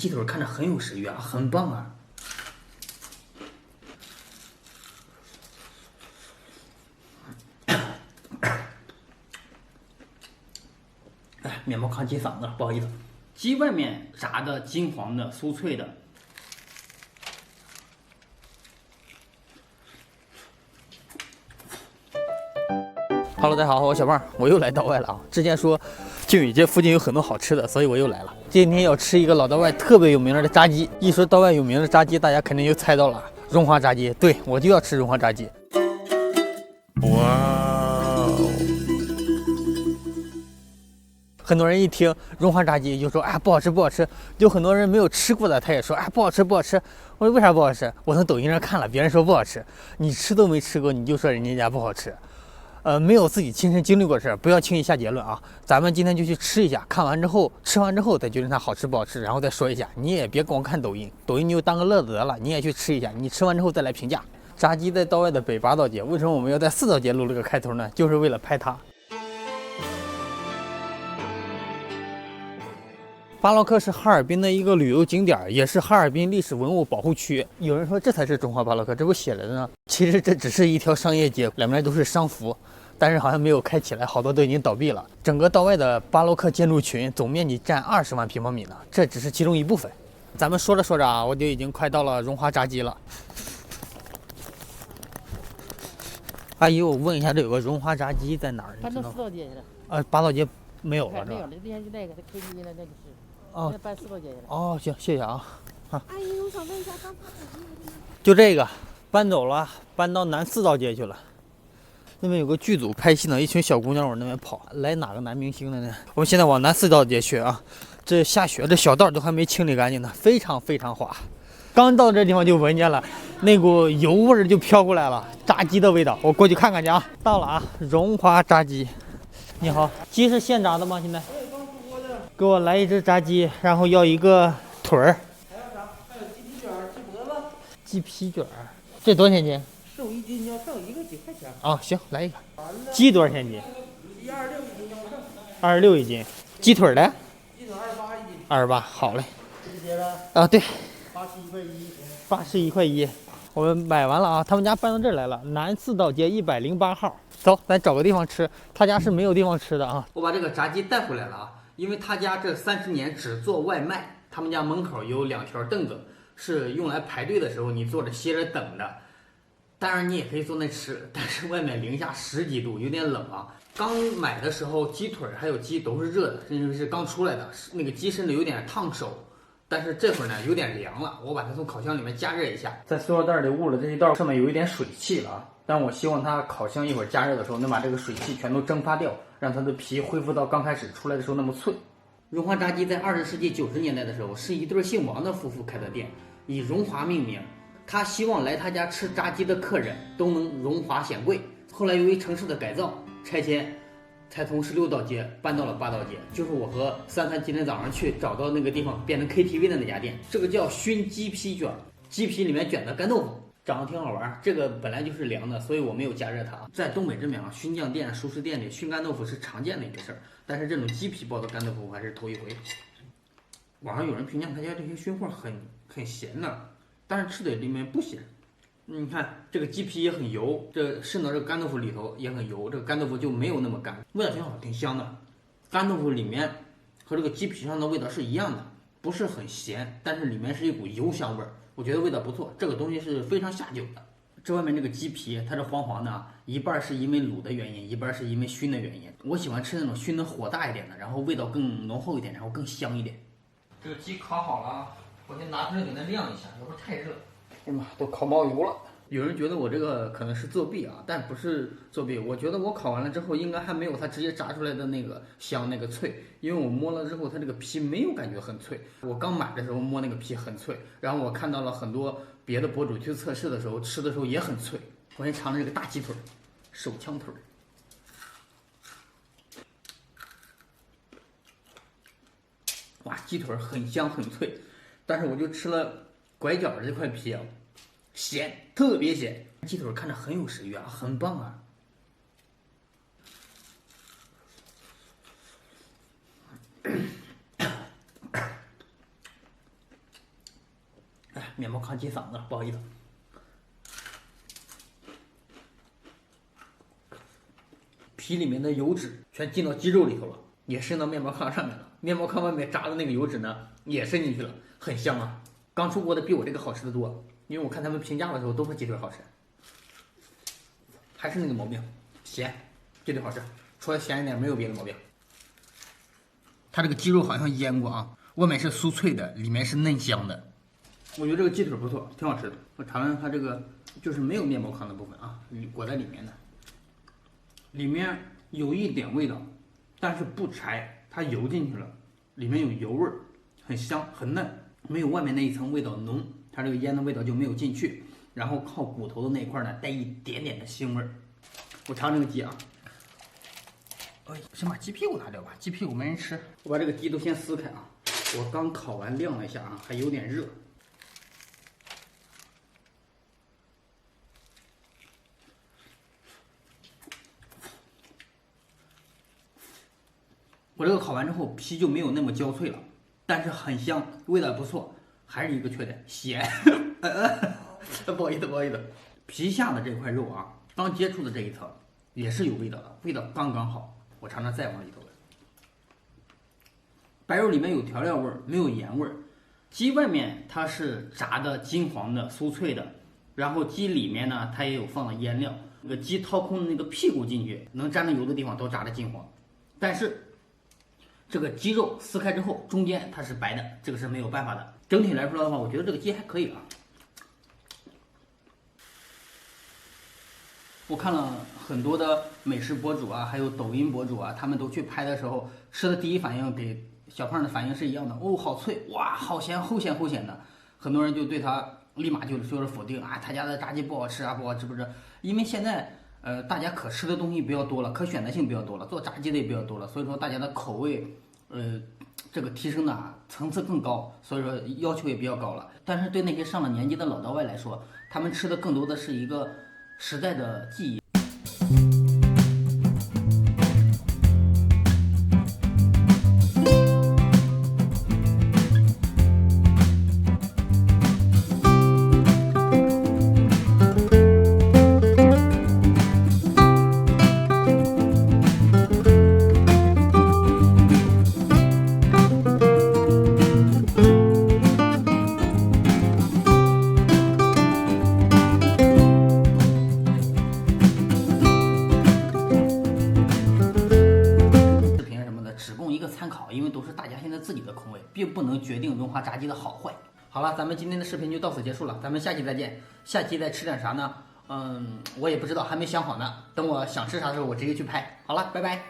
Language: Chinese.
鸡腿看着很有食欲啊，很棒啊！哎，面包糠进嗓子了，不好意思。鸡外面炸的金黄的、酥脆的。Hello， 大家好，我小胖，我又来道外了啊！之前说靖宇街附近有很多好吃的，所以我又来了。今天要吃一个老道外特别有名的炸鸡。一说道外有名的炸鸡，大家肯定就猜到了，荣华炸鸡。对，我就要吃荣华炸鸡。哇！很多人一听荣华炸鸡就说哎不好吃不好吃，有很多人没有吃过的他也说哎不好吃不好吃。我说为啥不好吃？我从抖音上看了，别人说不好吃，你吃都没吃过你就说人家不好吃。没有自己亲身经历过的事，不要轻易下结论啊！咱们今天就去吃一下，看完之后，吃完之后再决定它好吃不好吃，然后再说一下。你也别光看抖音，抖音你就当个乐子得了，你也去吃一下，你吃完之后再来评价。炸鸡在道外的北8道街，为什么我们要在4道街录这个开头呢？就是为了拍它。巴洛克是哈尔滨的一个旅游景点，也是哈尔滨历史文物保护区。有人说这才是中华巴洛克，这不写着呢？其实这只是一条商业街，两边都是商服，但是好像没有开起来，好多都已经倒闭了。整个道外的巴洛克建筑群总面积占20万平方米呢，这只是其中一部分。咱们说着说着啊，我就已经快到了荣华炸鸡了。阿姨，我问一下，这有个荣华炸鸡在哪儿？搬到4道街去了。8道街没有了，没有了，之前就那个 KTV 呢，那个是。哦，搬4道街去了。哦，行，谢谢啊。阿姨，我想问一下，刚才就这个搬走了，搬到南4道街去了。那边有个剧组拍戏呢，一群小姑娘往那边跑，来哪个男明星了呢？我们现在往南4道街去啊。这下雪，这小道都还没清理干净呢，非常非常滑。刚到这地方就闻见了那股油味就飘过来了，炸鸡的味道。我过去看看去啊。到了啊，荣华炸鸡。你好，鸡是现炸的吗？现在？给我来一只炸鸡，然后要一个腿儿。还有啥？还有鸡皮卷、鸡脖子。鸡皮卷，这多少钱斤15一斤，要剩一个几块钱。啊？行，来一个。鸡多少钱斤鸡26一斤要剩。26一斤。鸡腿的鸡腿28一斤。28，好嘞。这些了。啊，对81块1。81块1。我们买完了啊，他们家搬到这儿来了，南4道街108号。走，咱找个地方吃。他家是没有地方吃的啊。我把这个炸鸡带回来了啊，因为他家这30年只做外卖，他们家门口有2条凳子，是用来排队的时候你坐着歇着等的。当然你也可以坐那吃，但是外面零下10几度，有点冷啊。刚买的时候鸡腿还有鸡都是热的，因为是刚出来的，那个鸡身子有点烫手。但是这会儿呢有点凉了，我把它从烤箱里面加热一下。在塑料袋里捂了这一道，上面有一点水汽了啊。但我希望它烤箱一会儿加热的时候能把这个水汽全都蒸发掉，让它的皮恢复到刚开始出来的时候那么脆。荣华炸鸡在20世纪90年代的时候是一对姓王的夫妇开的店，以荣华命名。他希望来他家吃炸鸡的客人都能荣华显贵。后来由于城市的改造拆迁，才从16道街搬到了8道街，就是我和33今天早上去找到那个地方变成 KTV 的那家店。这个叫熏鸡皮卷，鸡皮里面卷的干豆腐，长得挺好玩。这个本来就是凉的，所以我没有加热它。在东北这边啊，熏酱店、熟食店里熏干豆腐是常见的一个事儿，但是这种鸡皮包的干豆腐我还是头一回。网上有人评价他家这些熏货很咸的，但是吃的里面不咸。你看这个鸡皮也很油，这渗到这个干豆腐里头也很油，这个干豆腐就没有那么干，味道挺好，挺香的。干豆腐里面和这个鸡皮上的味道是一样的，不是很咸，但是里面是一股油香味儿，我觉得味道不错。这个东西是非常下酒的。这外面这个鸡皮它是黄黄的啊，一半是因为卤的原因，一半是因为熏的原因。我喜欢吃那种熏的火大一点的，然后味道更浓厚一点，然后更香一点。这个鸡烤好了啊，我先拿出来给它晾一下，要不然太热。哎呀妈，都烤冒油了。有人觉得我这个可能是作弊啊，但不是作弊。我觉得我烤完了之后，应该还没有它直接炸出来的那个香、那个脆，因为我摸了之后，它这个皮没有感觉很脆。我刚买的时候摸那个皮很脆，然后我看到了很多别的博主去测试的时候，吃的时候也很脆。我先尝尝这个大鸡腿，手枪腿。哇，鸡腿很香很脆，但是我就吃了拐角的这块皮啊。咸，特别咸。鸡腿看着很有食欲啊，很棒啊。哎，面包糠进嗓子了，不好意思。皮里面的油脂全进到鸡肉里头了，也渗到面包糠上面了。面包糠外面炸的那个油脂呢，也渗进去了，很香啊！刚出锅的比我这个好吃的多，因为我看他们评价的时候都说鸡腿好吃。还是那个毛病，咸，鸡腿好吃，除了咸一点没有别的毛病。它这个鸡肉好像腌过啊，外面是酥脆的，里面是嫩香的。我觉得这个鸡腿不错，挺好吃的。我尝尝它这个就是没有面包糠的部分啊，裹在里面的，里面有一点味道，但是不柴，它油进去了，里面有油味儿，很香很嫩，没有外面那一层味道浓，它这个腌的味道就没有进去，然后靠骨头的那一块呢带一点点的腥味儿。我尝这个鸡啊。先把鸡屁股拿掉吧，鸡屁股没人吃。我把这个鸡都先撕开啊，我刚烤完晾了一下啊，还有点热。我这个烤完之后皮就没有那么焦脆了，但是很香，味道不错。还是一个缺点，咸。不好意思，不好意思。皮下的这块肉啊，刚接触的这一层也是有味道的，味道刚刚好。我尝尝再往里头的，白肉里面有调料味儿，没有盐味儿。鸡外面它是炸的金黄的、酥脆的，然后鸡里面呢，它也有放了腌料。那个鸡掏空的那个屁股进去，能沾着油的地方都炸的金黄。但是这个鸡肉撕开之后，中间它是白的，这个是没有办法的。整体来说的话，我觉得这个鸡还可以啊。我看了很多的美食博主啊，还有抖音博主啊，他们都去拍的时候，吃的第一反应给小胖的反应是一样的，哦，好脆，哇，好咸，齁咸齁咸的。很多人就对他立马就说是否定啊，他家的炸鸡不好吃啊，不好吃不是？因为现在大家可吃的东西比较多了，可选择性比较多了，做炸鸡的也比较多了，所以说大家的口味这个提升的层次更高，所以说要求也比较高了。但是对那些上了年纪的老道外来说，他们吃的更多的是一个时代的记忆。参考，因为都是大家现在自己的口味，并不能决定荣华炸鸡的好坏。好了，咱们今天的视频就到此结束了，咱们下期再见。下期再吃点啥呢？我也不知道，还没想好呢。等我想吃啥的时候，我直接去拍。好了，拜拜。